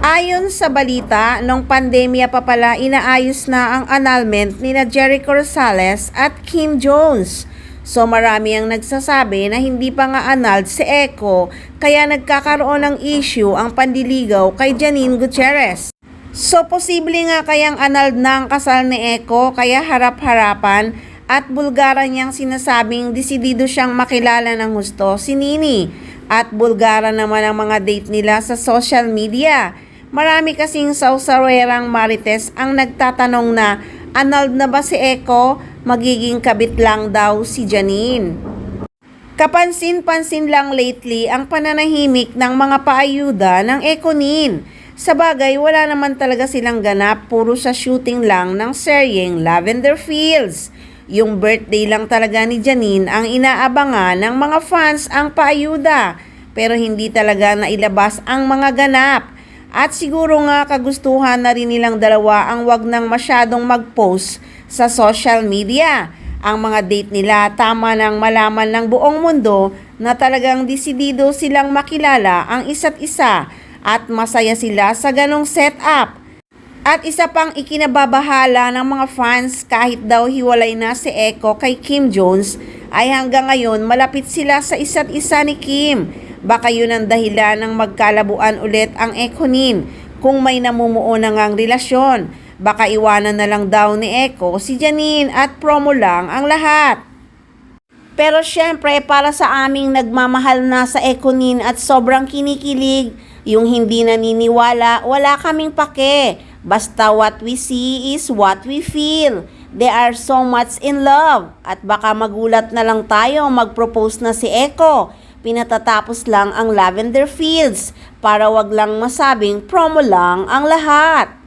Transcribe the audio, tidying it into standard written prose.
Ayon sa balita, nung pandemya pa pala inaayos na ang annulment nina Jericho Rosales at Kim Jones. So marami ang nagsasabi na hindi pa nga annulled si Echo kaya nagkakaroon ng issue ang pandiligaw kay Janine Gutierrez. So posible nga kayang annulled na ang kasal ni Echo kaya harap-harapan at bulgara niyang sinasabing desidido siyang makilala ng husto si Nini at bulgara naman ang mga date nila sa social media. Marami kasing sausarerang marites ang nagtatanong na annulled na ba si Echo, magiging kabit lang daw si Janine. Kapansin-pansin lang lately ang pananahimik ng mga paayuda ng Econin. Sa bagay, wala naman talaga silang ganap, puro sa shooting lang ng seryeng Lavender Fields. Yung birthday lang talaga ni Janine ang inaabangan ng mga fans ang paayuda, pero hindi talaga nailabas ang mga ganap. At siguro nga kagustuhan na rin nilang dalawa ang wag nang masyadong mag-post sa social media. Ang mga date nila tama nang malaman ng buong mundo na talagang desidido silang makilala ang isa't isa at masaya sila sa ganong setup. At isa pang ikinababahala ng mga fans kahit daw hiwalay na si Echo kay Kim Jones ay hanggang ngayon malapit sila sa isa't isa ni Kim. Baka yun ang dahilan ng magkalabuan ulit ang Econin kung may namumuo na ngang relasyon. Baka iwanan na lang daw ni Echo si Janine at promo lang ang lahat. Pero syempre para sa aming nagmamahal na sa Econin at sobrang kinikilig, yung hindi naniniwala, wala kaming pake. Basta what we see is what we feel. They are so much in love. At baka magulat na lang tayo mag-propose na si Echo. Pinatatapos lang ang Lavender Fields para wag lang masabing promo lang ang lahat.